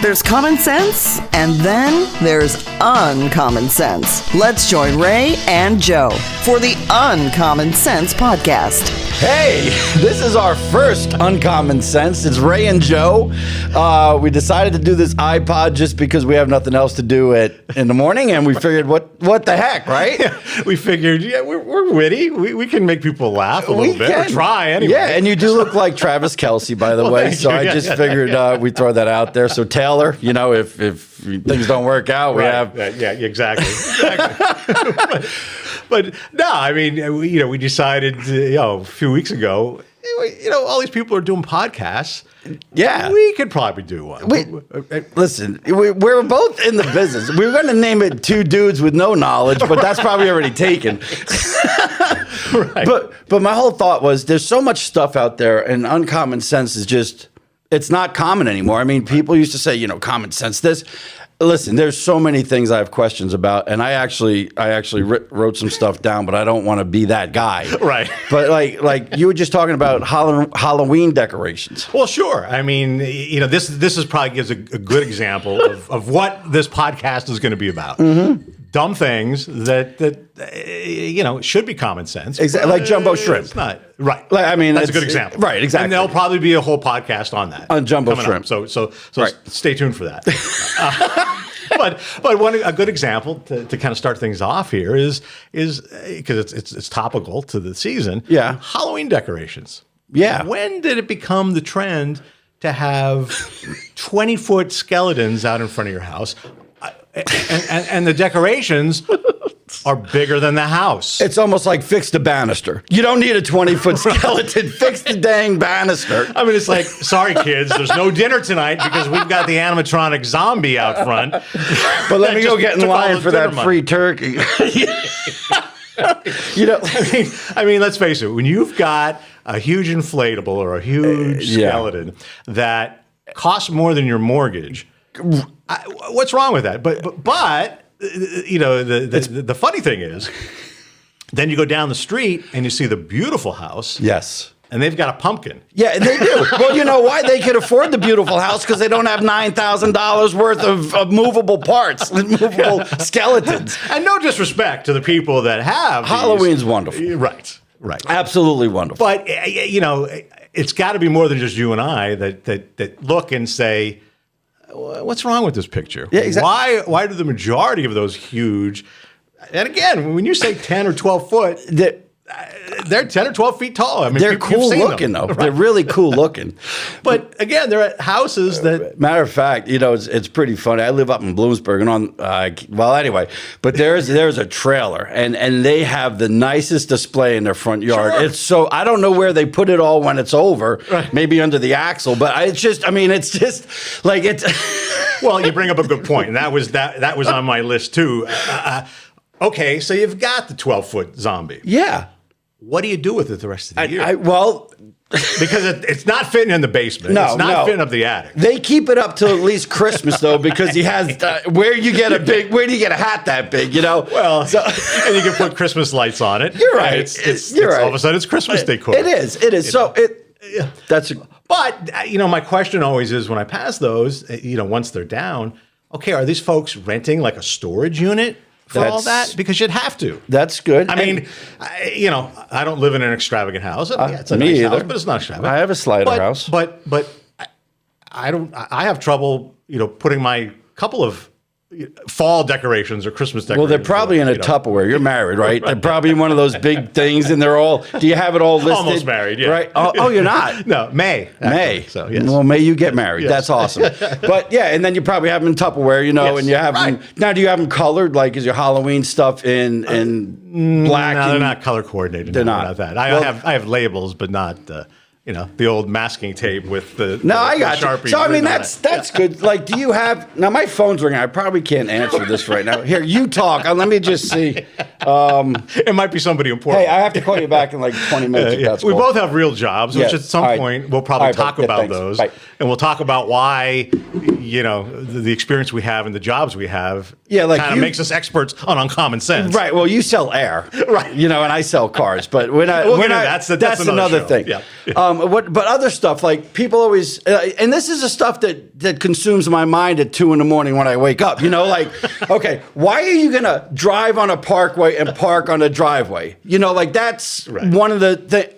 There's common sense, and then there's uncommon sense. Let's join Ray and Joe for the Uncommon Sense podcast. Hey, this is our first Uncommon Sense. It's Ray and Joe. We decided to do this iPod just because we have nothing else to do in the morning, and we figured, what the heck, right? We figured, we're witty. We can make people laugh a little bit, or try anyway. Yeah, and you do look like Travis Kelce, by the way, so I just figured we'd throw that out there. So Taylor, if things don't work out, we have... Yeah, exactly. But no, I mean, we decided, a few weeks ago, all these people are doing podcasts. Yeah. We could probably do one. Listen, we're both in the business. We were going to name it Two Dudes with No Knowledge, but that's probably already taken. Right. But my whole thought was there's so much stuff out there, and Uncommon Sense is just, it's not common anymore. I mean, people used to say, common sense this. Listen, there's so many things I have questions about, and I actually wrote some stuff down, but I don't want to be that guy. Right. But like you were just talking about Halloween decorations. Well, sure. I mean, this is probably gives a good example of what this podcast is going to be about. Mm-hmm. Dumb things that should be common sense. Exactly, like jumbo shrimp. It's not right. That's a good example. Right, exactly. And there'll probably be a whole podcast on that on jumbo shrimp. Up. So right. Stay tuned for that. But a good example to kind of start things off here is because it's topical to the season. Yeah, Halloween decorations. Yeah. When did it become the trend to have 20-foot skeletons out in front of your house? And the decorations are bigger than the house. It's almost like fix the banister. You don't need a 20-foot skeleton. Fix the dang banister. I mean, it's like, sorry, kids, there's no dinner tonight because we've got the animatronic zombie out front. But let me go get in line for that free turkey. I mean, let's face it. When you've got a huge inflatable or a huge skeleton that costs more than your mortgage, what's wrong with that? But the funny thing is, then you go down the street and you see the beautiful house. Yes. And they've got a pumpkin. Yeah, they do. Well, you know why? They could afford the beautiful house because they don't have $9,000 worth of movable parts, movable skeletons. And no disrespect to the people that have Halloween's these. wonderful. Right. Absolutely wonderful. But, it's got to be more than just you and I that look and say, what's wrong with this picture? Yeah, exactly. Why do the majority of those huge, and again, when you say 10 or 12 foot, they're 10 or 12 feet tall. I mean, they're cool looking, though. Right? They're really cool looking. But again, they're at houses that... Matter of fact, it's pretty funny. I live up in Bloomsburg, and anyway, but there's a trailer, and they have the nicest display in their front yard. Sure. It's so, I don't know where they put it all when it's over, right. Maybe under the axle, but it's just like it's... Well, you bring up a good point, and that was on my list, too. Okay, so you've got the 12-foot zombie. Yeah. What do you do with it the rest of the year? Because it's not fitting in the basement. No, it's not fitting up the attic. They keep it up till at least Christmas though, because he has where do you get a hat that big? Well, and you can put Christmas lights on it. You're right. You're right. All of a sudden, it's Christmas decor. It is. But my question always is when I pass those, once they're down, okay, are these folks renting like a storage unit? For all that? Because you'd have to. That's good. I mean, I don't live in an extravagant house. It's a nice house, but it's not extravagant. I have a slider house. But I have trouble, putting my couple of fall decorations or Christmas decorations. Well, they're probably in a Tupperware. You're married, right? They're probably in one of those big things, and they're all. Do you have it all listed? Almost married, yeah. Right? Oh, you're not. No, May. May. So yes. Well, May you get married. Yes. That's awesome. But yeah, and then you probably have them in Tupperware, yes. and you have them. Now, do you have them colored? Like, is your Halloween stuff in black? No, they're not color coordinated. They're not that. I have labels, but not. The old masking tape with the I got Sharpie. You. So I mean that's good. Like, do you have now? My phone's ringing. I probably can't answer this right now. Here, you talk. Let me just see. It might be somebody important. Hey, I have to call you back in like 20 minutes. If that's We cool. both have real jobs, which Yeah. at some All right. point we'll probably All right, talk bud. Yeah, about thanks. those. Bye. And we'll talk about why, the experience we have and the jobs we have Yeah, like kind of you- makes us experts on uncommon sense. Right. Well, you sell air, Right. And I sell cars, but we're not. We'll we're get into not. that. That's another show. thing. Yeah. But other stuff like people always, and this is the stuff that consumes my mind at 2 a.m. when I wake up. Like, okay, why are you gonna drive on a parkway and park on a driveway? Like that's Right. one of the.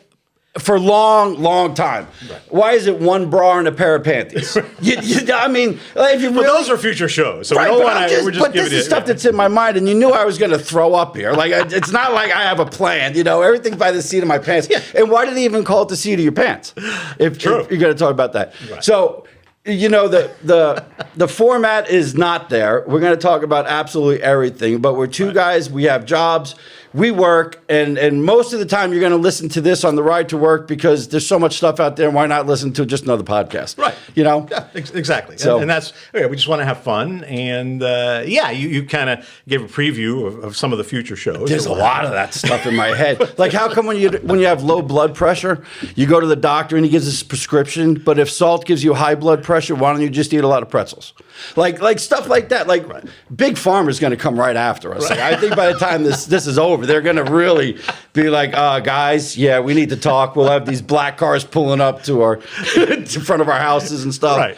For a long time. Right. Why is it one bra and a pair of panties? I mean, if you Well, really, those are future shows, so right, we don't but want to. We're just but giving this is you stuff that's in my mind, and you knew I was going to throw up here. Like it's not like I have a plan. Everything's by the seat of my pants. Yeah. And why did they even call it the seat of your pants? If you're going to talk about that, Right. so. The format is not there. We're going to talk about absolutely everything, but we're two guys. We have jobs. We work, and most of the time you're going to listen to this on the ride to work because there's so much stuff out there. Why not listen to just another podcast? Right. Yeah, exactly. So- and that's we just want to have fun, and you kind of gave a preview of some of the future shows. There's a lot of that stuff in my head. Like, how come when you have low blood pressure, you go to the doctor and he gives us a prescription, but if salt gives you high blood pressure, why don't you just eat a lot of pretzels? Like stuff like that. Like, Big Pharma's going to come right after us. Like, I think by the time this is over, they're going to really be like, guys, yeah, we need to talk. We'll have these black cars pulling up to our to front of our houses and stuff. Right.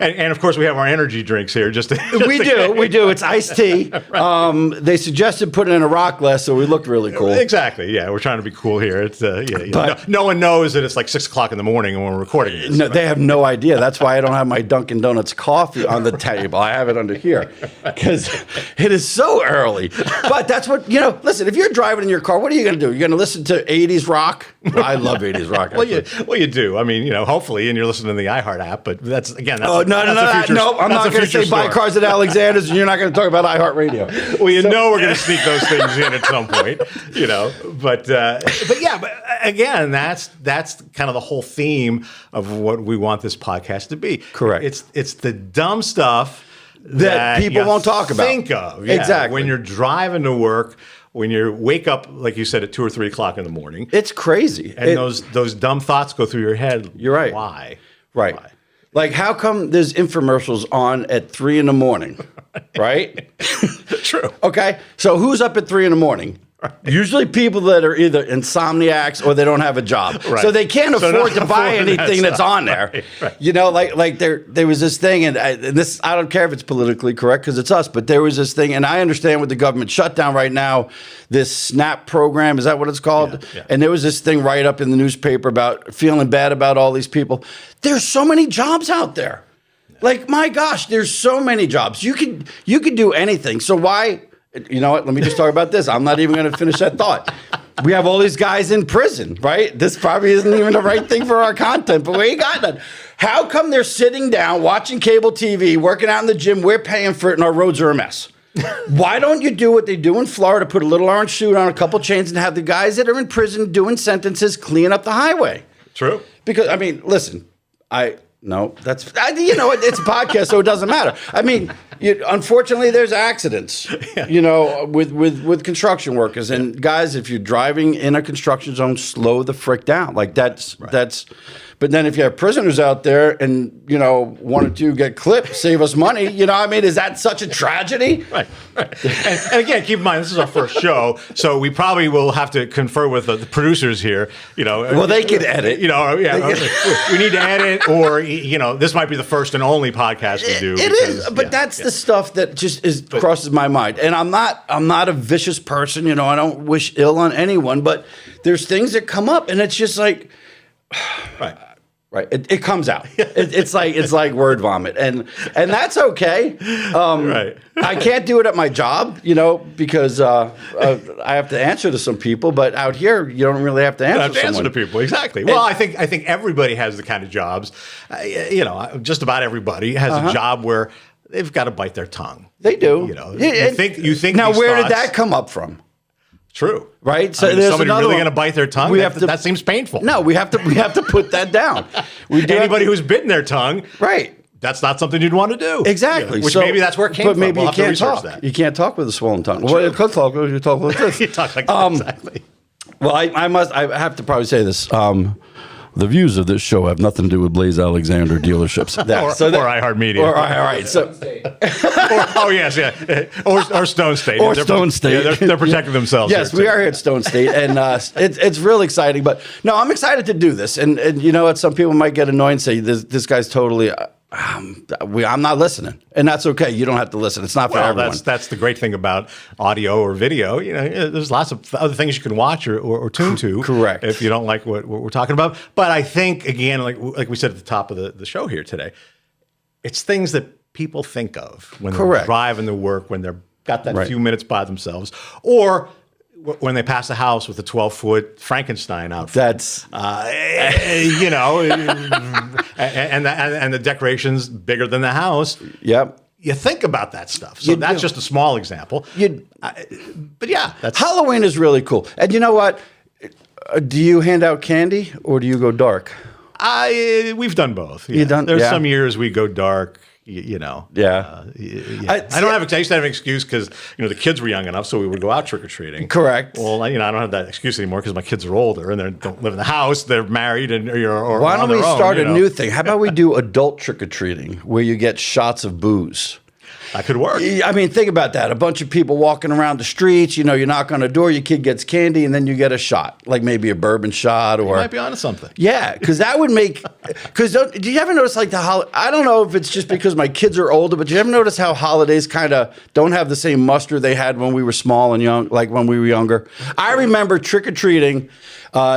And of course we have our energy drinks here. We do. It's iced tea. They suggested putting it in a rock glass, so we looked really cool. Exactly. Yeah, we're trying to be cool here. It's But- no one knows that it's like 6:00 in the morning when we're recording this. No, they have no idea. That's why I don't have my Dunkin' Donuts coffee on the table. I have it under here because it is so early. But that's what, listen, if you're driving in your car, what are you going to do? You're going to listen to 80s rock? Well, I love 80s rock. Well, you do. I mean, hopefully, and you're listening to the iHeart app. But that's Oh, that's no, a future, no, I'm that's not a going to future say buy story. cars at Alexander's and you're not going to talk about iHeartRadio. Well, we're going to sneak those things in at some point, But again, that's kind of the whole theme of what we want this podcast to be. Correct. It's the dumb stuff That people you won't talk about. Think of Exactly. when you're driving to work, when you wake up, like you said, at 2 or 3 o'clock in the morning, It's crazy. and those dumb thoughts go through your head. You're right. Why? Right. Why? Like, how come there's infomercials on at 3 a.m, right? True. Okay, so who's up at 3 a.m? Usually people that are either insomniacs or they don't have a job, Right. so they can't So afford not to buy affording that anything that's stuff. on there. Right. Like there was this thing, and this I don't care if it's politically correct because it's us, but there was this thing, and I understand with the government shutdown right now, this SNAP program, is that what it's called? Yeah. And there was this thing right up in the newspaper about feeling bad about all these people. There's so many jobs out there. Like, my gosh, there's so many jobs. You could do anything. So why? You know what? Let me just talk about this. I'm not even going to finish that thought. We have all these guys in prison, right? This probably isn't even the right thing for our content, but we ain't got none. How come they're sitting down, watching cable TV, working out in the gym, we're paying for it, and our roads are a mess? Why don't you do what they do in Florida, put a little orange suit on, a couple chains, and have the guys that are in prison doing sentences clean up the highway? True. Because, I mean, listen, it's a podcast, so it doesn't matter. I mean, unfortunately, there's accidents, with construction workers. And guys, if you're driving in a construction zone, slow the frick down. Like, that's. But then if you have prisoners out there and, one or two get clipped, save us money, is that such a tragedy? Right. And again, keep in mind, this is our first show, so we probably will have to confer with the producers here. Well, they can edit. We need to edit, or this might be the first and only podcast we do. It is, but that's the stuff that just crosses my mind. And I'm not a vicious person, I don't wish ill on anyone, but there's things that come up, and it's just like, right. It comes out. It's like word vomit, and that's okay. Right. I can't do it at my job, because I have to answer to some people. But out here, you don't really have to answer to someone. To people, exactly. Well, I think everybody has the kind of jobs. Just about everybody has a job where they've got to bite their tongue. They do. You think now, these where did thoughts- that come up from? True. Right. So Is there's somebody another really one. going to bite their tongue? That seems painful. No, we have to put that down. Anybody who's bitten their tongue, right. that's not something you'd want to do. Exactly. Which So- maybe that's where it came but from. maybe We'll you have to can't research talk. that. You can't talk with a swollen tongue. Well, you could talk. You talk like this. You talk like that, exactly. Well, I have to probably say this. The views of this show have nothing to do with Blaze Alexander dealerships. Or iHeartMedia. All right. So, Oh yes, yeah, or Stone State, Or They're- Stone State. yeah, they're protecting themselves. yes, here, we too. are here at Stone State, and it's real exciting. But no, I'm excited to do this. And you know what? Some people might get annoyed and say this guy's totally. I'm not listening, and that's okay. You don't have to listen. It's not for Well, everyone. that's the great thing about audio or video. There's lots of other things you can watch or tune to. Correct. If you don't like what we're talking about. But I think, again, like we said at the top of the show here today, it's things that people think of when they're Correct. driving to work, when they're got that Right. few minutes by themselves, or when they pass a house with a 12-foot Frankenstein out front. That's And the decorations bigger than the house. yep. You think about that stuff. So You that's do. just a small example. But yeah, that's Halloween is really cool. And you know what? Do you hand out candy or do you go dark? we've done both. Yeah. You've done- There's yeah. some years we go dark. Yeah. I don't have. I used to have an excuse because the kids were young enough, so we would go out trick or treating. Correct. Well, I don't have that excuse anymore because my kids are older and they don't live in the house. They're married and or Why on don't we their own, start a new thing? How about we do adult trick or treating where you get shots of booze? That could work. I mean, think about that. A bunch of people walking around the streets, you knock on a door, your kid gets candy, and then you get a shot, like maybe a bourbon shot or. You might be onto something. Yeah, because that would make. Because do you ever notice like I don't know if it's just because my kids are older, but do you ever notice how holidays kind of don't have the same muster they had when we were small and young, like when we were younger? I remember trick or treating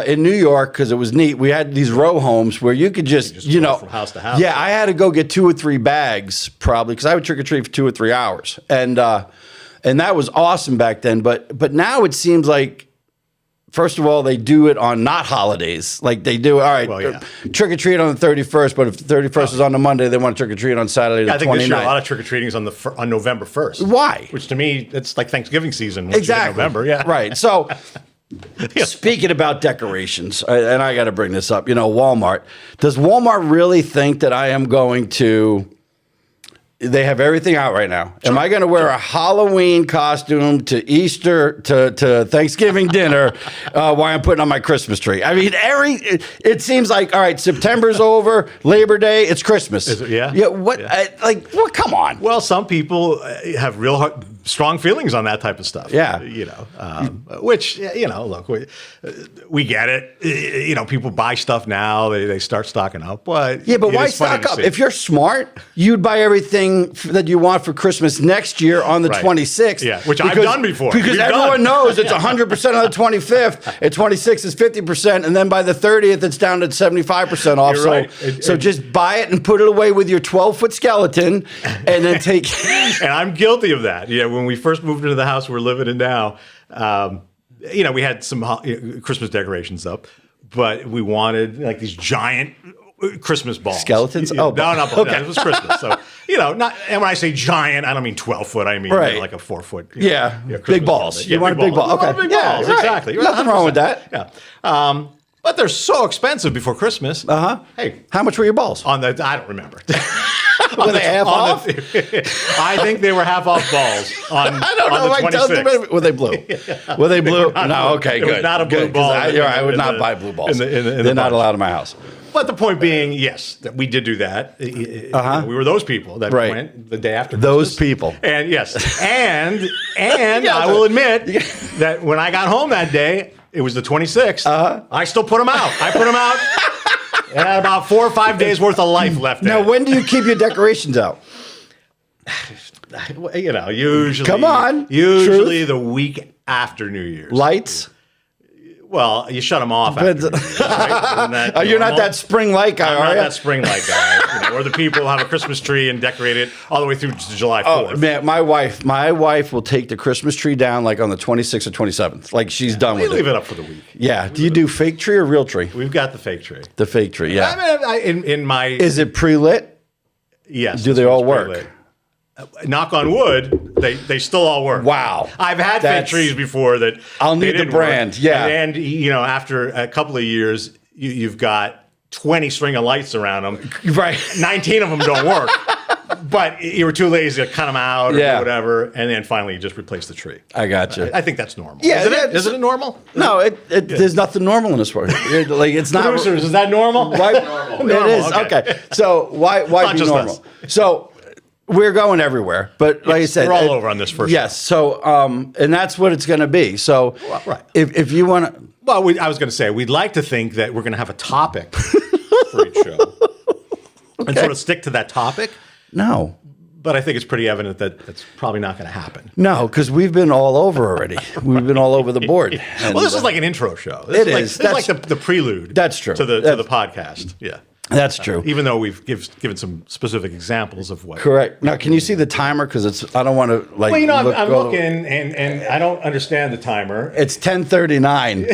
in New York because it was neat. We had these row homes where you could just go from house to house. Yeah, I had to go get 2 or 3 bags probably because I would trick or treat for 2 or 3 hours, and that was awesome back then. But now it seems like. First of all, they do it on not holidays. Like they do, all right, Well, yeah. trick or treat on the 31st, but if the 31st is on the Monday, they want to trick or treat on Saturday the I think this year a 29th. lot of trick or treating is on November 1st. Why? Which to me, it's like Thanksgiving season. Which is Exactly. November. Yeah. Right. So, speaking about decorations, and I got to bring this up, Walmart. Does Walmart really think that I am going to. They have everything out right now. Am I going to wear a Halloween costume to Easter, to Thanksgiving dinner while I'm putting on my Christmas tree? I mean, it seems like, all right, September's over, Labor Day, it's Christmas. Is it? Yeah. Yeah. What? What? Come on. Well, some people have real strong feelings on that type of stuff. Yeah. Which look, we get it. People buy stuff now; they start stocking up. But Yeah, but it why is funny stock to up? see. If you're smart, you'd buy everything that you want for Christmas next year on the Right. 26th. Yeah, which I've done before. Because We've everyone done. knows it's 100% on the 25th, and 26th is 50%, and then by the 30th, it's down to 75% off. You're So, right. so just buy it and put it away with your 12-foot skeleton, and then take. And I'm guilty of that. Yeah, when we first moved into the house we're living in now, we had some Christmas decorations up, but we wanted like these giant Christmas balls. Skeletons? No, Oh, not balls. okay. Yeah, it was Christmas. So, not. And when I say giant, I don't mean 12 foot. I mean Right. like a 4 foot. Yeah, Christmas big balls. ball. You want a big ball. We want Okay. big Yeah, balls. right. Exactly. You're Nothing wrong with 100%. Yeah. But they're so expensive before Christmas. Hey, How much were your balls? I don't remember. Were they half off? I think they were half off balls on. I don't know. On Like, the tell 26th. me, were they blue? Were they blue? not No. blue. Okay. It was Good. not a blue Good, 'cause ball I would in not the- buy blue balls. in the They're not bunch. allowed in my house. But the point being, yes, that we did do that. We were those people that Right. went the day after Those Christmas. people. And yes, and I will admit that when I got home that day, it was the 26th. I still put them out. I put them out. And had about 4 or 5 days worth of life left. Now, in it. when do you keep your decorations out? Usually. Come on. Usually the week after New Year's. Lights? Well, you shut them off after New Year's, right? Isn't that You're not normal? that spring light guy, I'm are not you? that spring light guy. Or the people have a Christmas tree and decorate it all the way through to July 4th. Oh, man, my wife will take the Christmas tree down like on the 26th or 27th. Like she's done We with leave it. it up for the week. Yeah. Do you do fake tree or real tree? We've got the fake tree. The fake tree, yeah. I mean, in my Is it pre-lit? yes, Do they it's all pretty work? lit. Knock on wood, they still all work. Wow. I've had fake That's- trees before that I'll they need the didn't work. brand, yeah. And after a couple of years, you've got 20 string of lights around them. Right. 19 of them don't work. But you were too lazy to cut them out or Yeah. whatever, and then finally you just replaced the tree. I got you. I think that's normal. Yeah, Isn't yeah, it? Isn't it normal? No, there's nothing normal in this world. Like it's not. Producers, is that normal? Why, Normal. It is Okay. okay. So why Not be just normal? us. So we're going everywhere, but like I said, we're all over on this first Yes. So and that's what it's going to be. So Well, right. if you want to. Well, I was going to say, we'd like to think that we're going to have a topic for each show and sort of stick to that topic. No. But I think it's pretty evident that that's probably not going to happen. No, because we've been all over already. We've been all over the board. And, Well, this is like an intro show. It This is. is like the prelude. That's true. To the podcast. Yeah. that's true. Even though we've given some specific examples of what. Correct. Now, can you see the timer? Because it's. I don't want to like. Well, you know, I'm go- looking and I don't understand the timer. It's 10:39.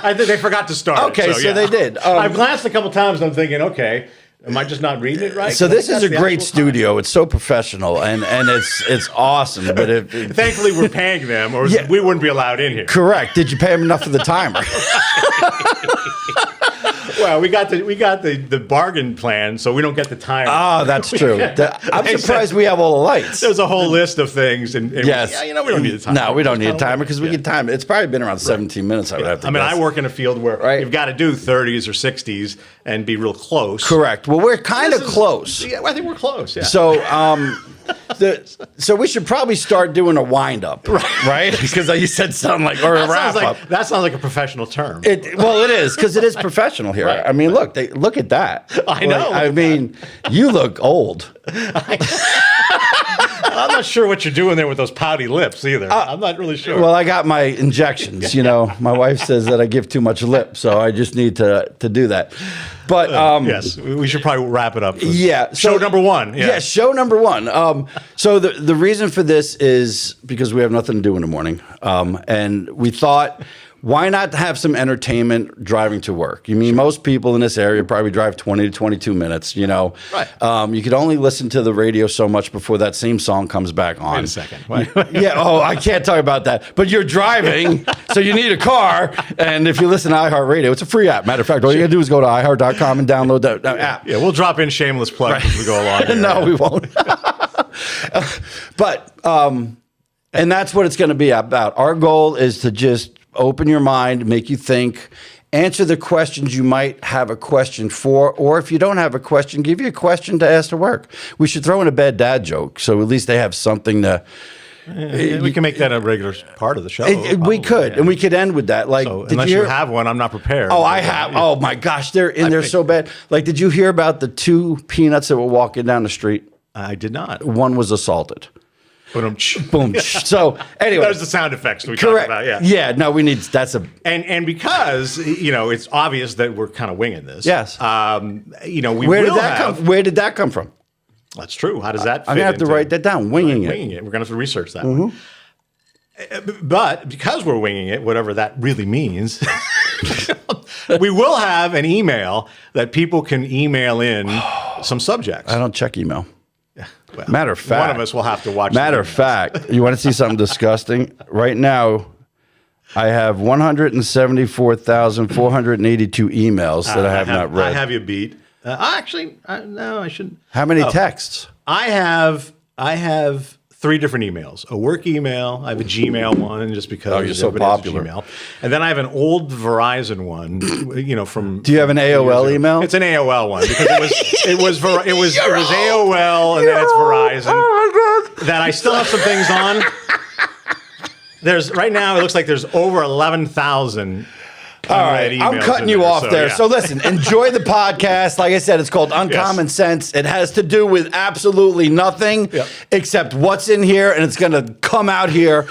I think they forgot to start. Okay, so they did. I've glanced a couple times and I'm thinking, okay, am I just not reading it right? So this is That's a the great actual time. studio. It's so professional and it's awesome. But Thankfully, we're paying them, or Yeah. we wouldn't be allowed in here. correct. Did you pay him enough for the timer? Well, we got the bargain plan, so we don't get the time. Oh, that's true. I'm surprised we have all the lights. There's a whole list of things, and Yes. yeah, we don't need the time. No, we don't need a Just kinda timer because we yeah. can time it. It's probably been around 17 minutes. I would have to. I mean, guess. I work in a field where Right. you've got to do 30s or 60s and be real close. Correct. Well, we're kind of This is- close. Yeah, I think we're close. Yeah. So, so we should probably start doing a wind up, right? Because you said something like or a that wrap sounds up. like that sounds like a professional term. Well, it is because it is professional here. Right. I mean, look at that. I know, Like, look I at mean, you look old. I'm not sure what you're doing there with those pouty lips either. I'm not really sure. Well, I got my injections. You know, my wife says that I give too much lip, so I just need to do that. But yes, we should probably wrap it up. For yeah, show number one. Yeah, show number one. So the reason for this is because we have nothing to do in the morning, and we thought, why not have some entertainment driving to work? You mean most people in this area probably drive 20 to 22 minutes. You know, Right. You could only listen to the radio so much before that same song comes back on. Wait a second. What? Yeah. Oh, I can't talk about that. But you're driving, so you need a car. And if you listen to iHeartRadio, it's a free app. Matter of fact, all you gotta do is go to iHeart.com and download that app. Yeah, we'll drop in shameless plugs as we go along. Here. No, we won't. But and that's what it's going to be about. Our goal is to just open your mind, make you think, answer the questions you might have a question for, or if you don't have a question, give you a question to ask to work. We should throw in a bad dad joke, so at least they have something to. we can make that a regular part of the show. We probably, could, yeah. and we could end with that. Like, So did unless you you hear? have one, I'm not prepared. Oh, I have. Oh my gosh, they're in there so bad. Like, did you hear about the two peanuts that were walking down the street? I did not. One was assaulted. Boom. Boom. So anyway, There's the sound effects we correct. talked about. Yeah. Yeah. No, we need. That's a. And because it's obvious that we're kind of winging this. Yes. We Where will did that have. come? Where did that come from? That's true. How does that? I'm fit gonna have to into- write that down. Winging it. Winging it. We're gonna have to research that one. But because we're winging it, whatever that really means, we will have an email that people can email in some subjects. I don't check email. Well, Matter of fact, one of us will have to watch. Matter the of fact, you want to see something disgusting? Right now, I have 174,482 emails that I have not read. I have you beat. No, I shouldn't. How many texts? I have 3 different emails. A work email. I have a Gmail one just because Oh, you're so everybody has a popular. Gmail. And then I have an old Verizon one. From. Do you have an AOL email? It's an AOL one because it was AOL and then it's Verizon. Oh my god! That I still have some things on. There's right now. It looks like there's over 11,000. All right, I'm cutting you off there. So listen, enjoy the podcast. Like I said, it's called Uncommon Sense. It has to do with absolutely nothing except what's in here, and it's going to come out here.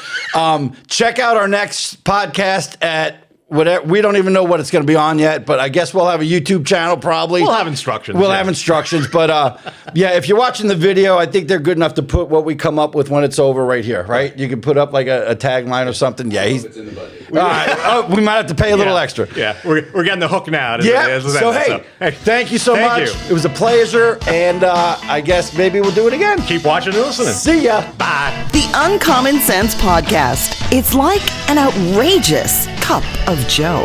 Check out our next podcast at whatever. We don't even know what it's going to be on yet, but I guess we'll have a YouTube channel probably. We'll have instructions. We'll have instructions, but yeah, if you're watching the video, I think they're good enough to put what we come up with when it's over right here, right? You can put up like a tagline or something. Yeah, he's. It's in the budget. All right. We might have to pay a little extra. Yeah, we're getting the hook now. Yeah. So hey, thank you so much. you. It was a pleasure, and I guess maybe we'll do it again. Keep watching and listening. See ya. Bye. The Uncommon Sense Podcast. It's like an outrageous cup of Joe.